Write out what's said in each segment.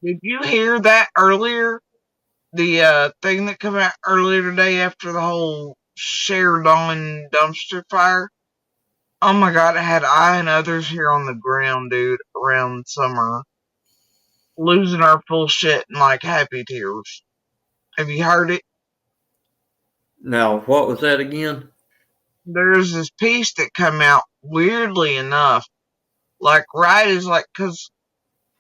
Did you hear that earlier? The thing that came out earlier today after the whole Sheridan dumpster fire? Oh my god, it had I and others here on the ground, dude, around summer, losing our full shit in like happy tears. Have you heard it? Now, what was that again? There's this piece that come out, weirdly enough, like right as like, cause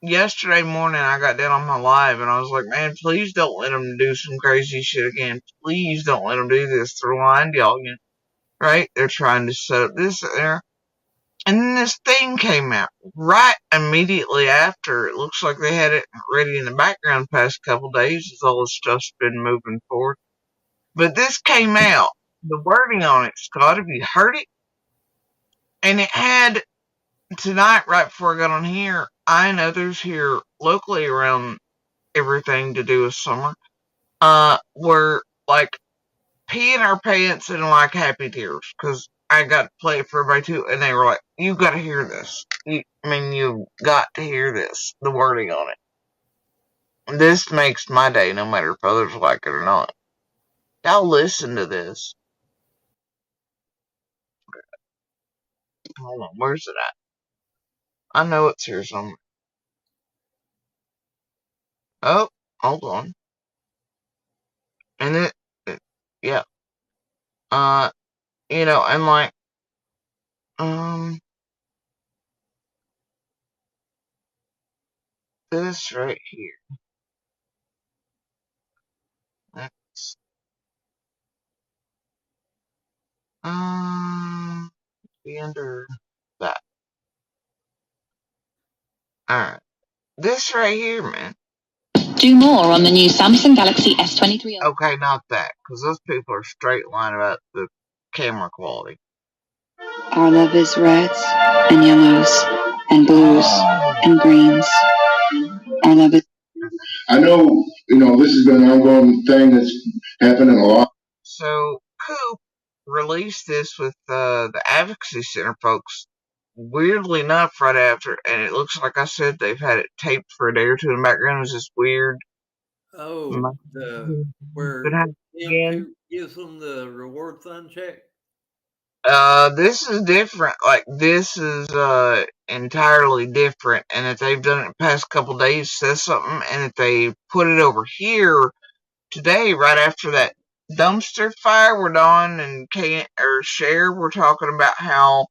yesterday morning I got down on my live and I was like, man, please don't let them do some crazy shit again. Please don't let them do this. They're lying to y'all again. Right? They're trying to set up this there. And then this thing came out right immediately after. It looks like they had it ready in the background the past couple days as all this stuff's been moving forward. But this came out. The wording on it, Scott, have you heard it? And it had tonight, right before I got on here, I and others here locally around everything to do with summer, were like peeing our pants and like happy tears because I got to play it for everybody too, and they were like, "You got to hear this. You got to hear this. The wording on it. This makes my day, no matter if others like it or not. Y'all listen to this. Hold on, where's it at? I know it's here somewhere. Oh, hold on. And yeah, uh, and like, um, this right here. That's be under that. All right. This right here, man. Do more on the new Samsung Galaxy S23. Okay, not that, because those people are straight line about the camera quality. Our love is reds and yellows and blues and greens. Our love is. I know, this has been an ongoing thing that's happening a lot. So, Coop released this with the Advocacy Center folks, weirdly enough, right after, and it looks like I said they've had it taped for a day or two in the background. It's just weird. Oh, where Tim gives them the reward fund check? This is different. Like, this is, entirely different. And if they've done it the past couple days, says something. And if they put it over here today, right after that dumpster fire, where Dawn and Kate or Cher were talking about how,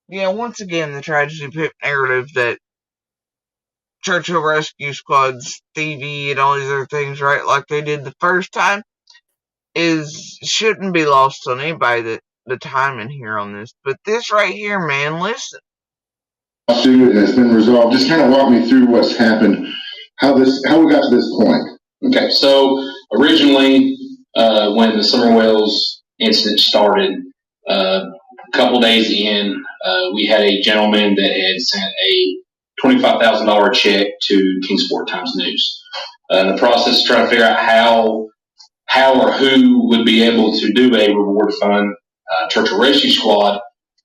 once again, the tragedy pit narrative that Churchill Rescue Squad's TV and all these other things, right, like they did the first time, shouldn't be lost on anybody that the timing here on this. But this right here, man, listen. Lawsuit and it's been resolved. Just kind of walk me through what's happened, how we got to this point. Okay, so originally, when the Summer Wells incident started, a couple days in, we had a gentleman that had sent a $25,000 check to Kingsport Times News. In the process of trying to figure out how or who would be able to do a reward fund, Churchill Rescue Squad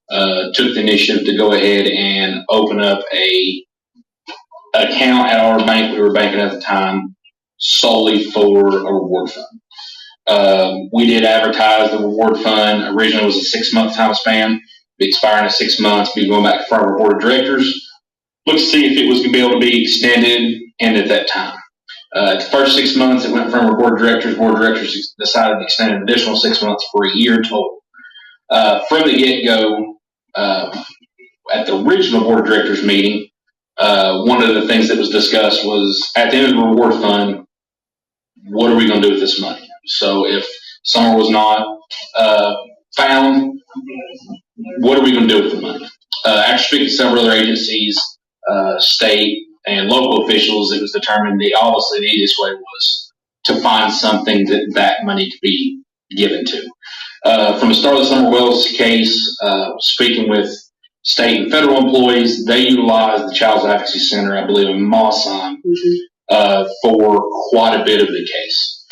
took the initiative to go ahead and open up an account at our bank we were banking at the time solely for a reward fund. We did advertise the reward fund. Originally, it was a 6-month time span. Be expiring in 6 months. Be going back to our board of directors. Look to see if it was going to be able to be extended. And at that time, the first 6 months, it went from our board of directors. Board of directors decided to extend an additional 6 months for a year total. From the get-go, at the original board of directors meeting, one of the things that was discussed was at the end of the reward fund, what are we going to do with this money? So if Summer was not found, what are we going to do with the money? After speaking to several other agencies, state and local officials, it was determined that obviously the easiest way was to find something that money could be given to. From the start of the Summer Wells case, speaking with state and federal employees, they utilized the Child's Advocacy Center, I believe, in Mossheim, for quite a bit of the case.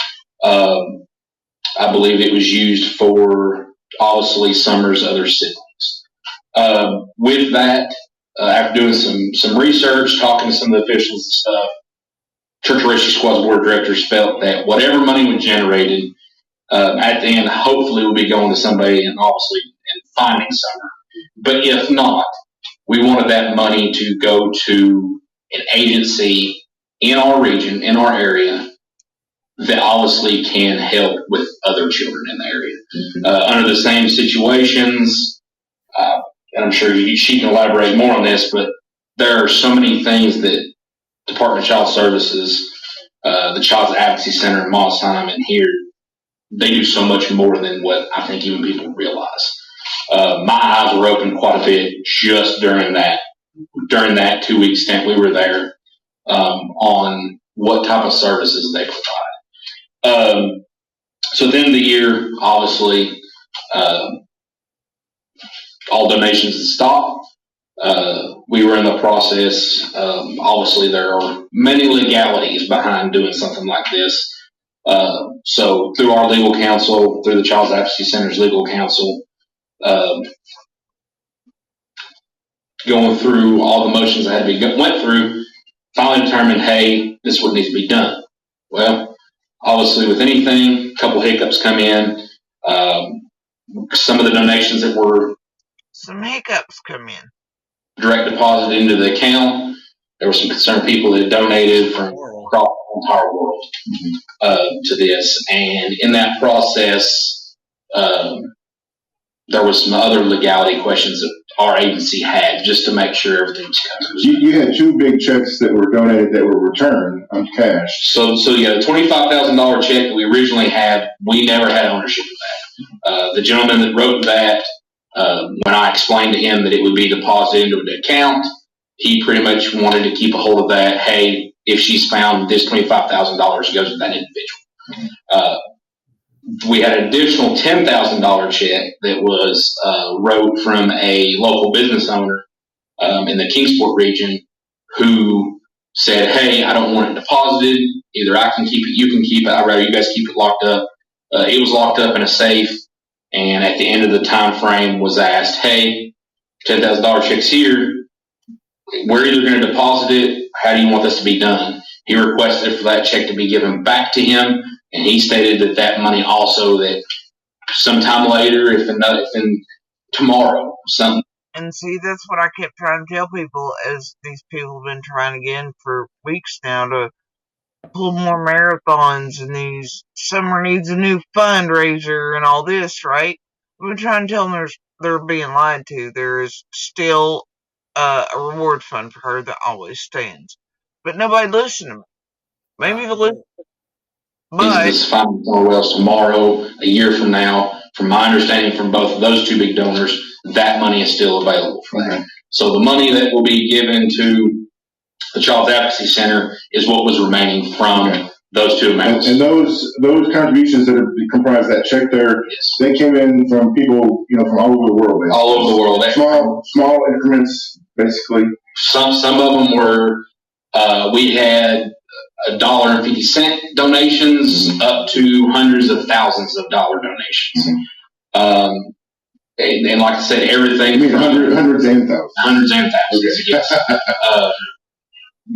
I believe it was used for, obviously, Summer's other siblings. With that, after doing some research, talking to some of the officials and stuff, Church of Rescue Squad's board of directors felt that whatever money was generated at the end, hopefully, will be going to somebody and obviously and finding Summer. But if not, we wanted that money to go to an agency in our region, in our area, that obviously can help with other children in the area. Under the same situations, and I'm sure she can elaborate more on this, but there are so many things that Department of Child Services, the Child Advocacy Center in Mossheim and here, they do so much more than what I think even people realize. My eyes were opened quite a bit just during that 2-week stint we were there, on what type of services they provide. So at the end of the year, obviously, all donations stopped. We were in the process. Obviously, there are many legalities behind doing something like this. So through our legal counsel, through the Child Advocacy Center's legal counsel, going through all the motions that had to be went through, finally determined, hey, this is what needs to be done. Well, obviously, with anything, a couple hiccups come in. Some of the donations that were direct deposited into the account, there were some concerned people that donated from across the entire world to this, and in that process, there was some other legality questions that our agency had just to make sure everything was covered. You had 2 big checks that were donated that were returned uncashed. So yeah, the $25,000 check that we originally had, we never had ownership of that. The gentleman that wrote that, when I explained to him that it would be deposited into an account, he pretty much wanted to keep a hold of that. Hey, if she's found, this $25,000 goes to that individual. We had an additional $10,000 check that was wrote from a local business owner in the Kingsport region who said, hey, I don't want it deposited. Either I can keep it, you can keep it. I'd rather you guys keep it locked up. It was locked up in a safe, and at the end of the time frame was asked, hey, $10,000 check's here. We're either going to deposit it. How do you want this to be done? He requested for that check to be given back to him. And he stated that that money also, that sometime later, if in tomorrow, something. And see, that's what I kept trying to tell people, as these people have been trying again for weeks now to pull more marathons, and these summer needs a new fundraiser and all this, right? I've been trying to tell them they're being lied to. There is still a reward fund for her that always stands. But nobody listened to me. Maybe they'll listen. This finding somewhere else tomorrow, a year from now. From my understanding from both of those 2 big donors, that money is still available for them. So the money that will be given to the Child Advocacy Center is what was remaining from those 2 amounts. And those contributions that comprise that check there, yes, they came in from people, from all over the world. Basically. All over the world. Small increments, basically. Some of them were, we had $1.50 donations up to hundreds of thousands of dollar donations. And like I said, everything. I mean, hundreds and thousands. Hundreds and thousands, okay. Yes.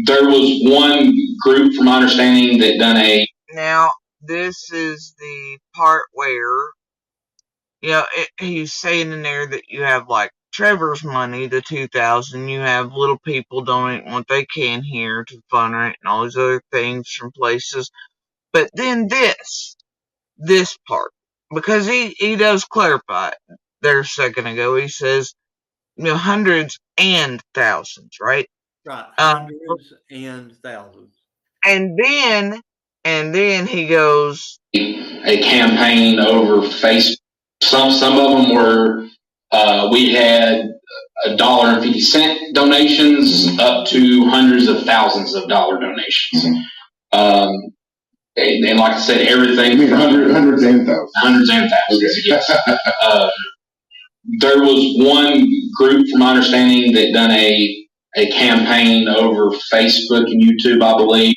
There was one group, from my understanding, that done a. Now, this is the part where, he's saying in there that you have like Trevor's money, the $2,000. You have little people donating what they can here to Fundraiser and all these other things from places. But then this part, because he does clarify it there a second ago. He says, hundreds and thousands, right? Right, hundreds and thousands. And then he goes, a campaign over Facebook. Some of them were, we had $1.50 donations up to hundreds of thousands of dollar donations. And like I said, everything. I mean, hundreds and thousands. Hundreds and thousands, okay. Yes. There was one group, from my understanding, that done a campaign over Facebook and YouTube, I believe.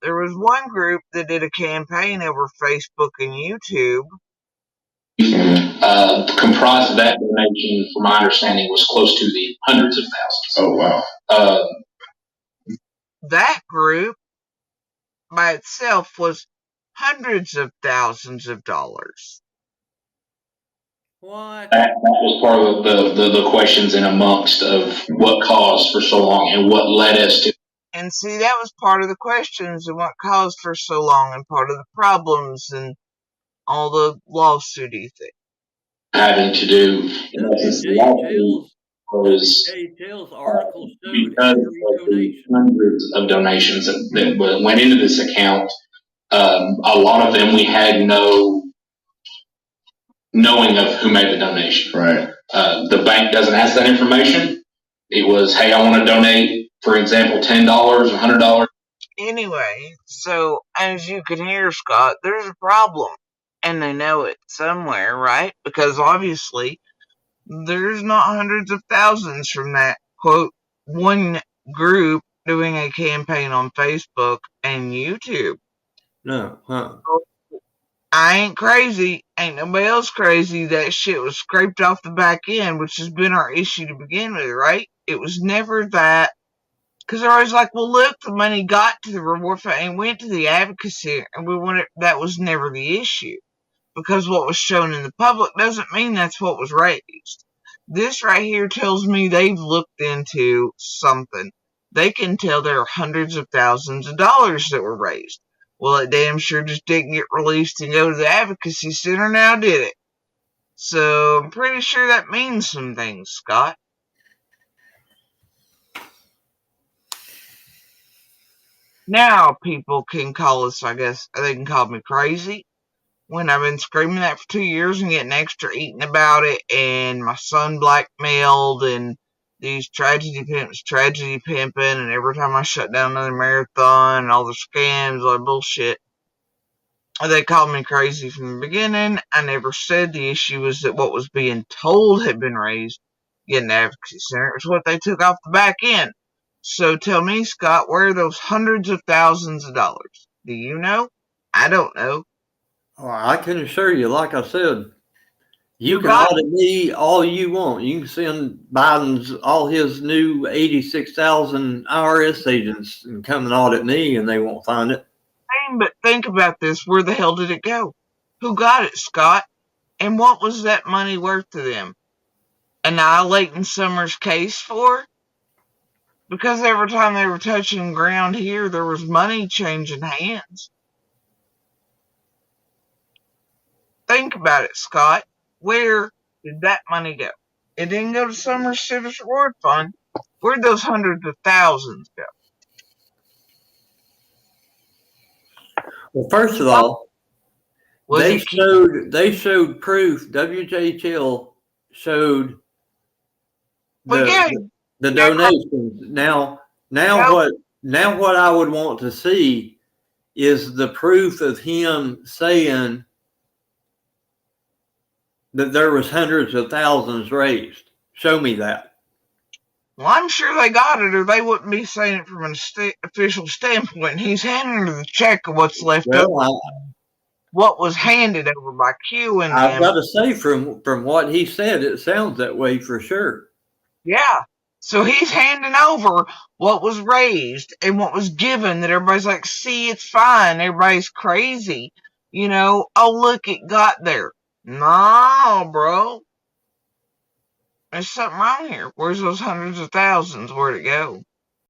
There was one group that did a campaign over Facebook and YouTube. Comprised of that donation, from my understanding, was close to the hundreds of thousands. Oh, wow. That group by itself was hundreds of thousands of dollars. What? That was part of the questions and amongst of what caused for so long and what led us to. And see, that was part of the questions and what caused for so long and part of the problems and all the lawsuity thing. Having to do WJTL's article showed every donation. Hundreds of donations that went into this account. A lot of them we had no knowing of who made the donation. Right. The bank doesn't ask that information. It was, hey, I want to donate, for example, $10, $100. Anyway, so as you can hear, Scott, there's a problem. And they know it somewhere, right? Because obviously, there's not hundreds of thousands from that, quote, one group doing a campaign on Facebook and YouTube. No, huh? I ain't crazy. Ain't nobody else crazy. That shit was scraped off the back end, which has been our issue to begin with, right? It was never that. Because they're always like, well, look, the money got to the reward fund and went to the advocacy, and we wanted, that was never the issue. Because what was shown in the public doesn't mean that's what was raised. This right here tells me they've looked into something. They can tell there are hundreds of thousands of dollars that were raised. Well, it damn sure just didn't get released and go to the advocacy center now, did it? So I'm pretty sure that means some things, Scott. Now people can call us, I guess, they can call me crazy when I've been screaming that for 2 years and getting extra eating about it, and my son blackmailed, and these tragedy pimping, and every time I shut down another marathon, and all the scams, all the bullshit. They called me crazy from the beginning. I never said the issue was that what was being told had been raised in the advocacy center. It was what they took off the back end. So tell me, Scott, where are those hundreds of thousands of dollars? Do you know? I don't know. Well, I can assure you, like I said, you can audit me all you want. You can send Biden's all his new 86,000 IRS agents and come and audit me, and they won't find it. But think about this. Where the hell did it go? Who got it, Scott? And what was that money worth to them? Annihilating Summer's case for? Because every time they were touching ground here, there was money changing hands. Think about it, Scott. Where did that money go? It didn't go to Summer's Civics Reward Fund. Where'd those hundreds of thousands go? Well, first of all, they showed proof. WJTL showed the donations. Now what I would want to see is the proof of him saying that there was hundreds of thousands raised. Show me that. Well, I'm sure they got it, or they wouldn't be saying it from an official standpoint. He's handing her the check of what's left over. What was handed over by Q and I've got to say, from what he said, it sounds that way for sure. Yeah. So he's handing over what was raised and what was given, that everybody's like, see, it's fine. Everybody's crazy. You know, oh, look, it got there. No, bro. There's something wrong here. Where's those hundreds of thousands? Where'd it go?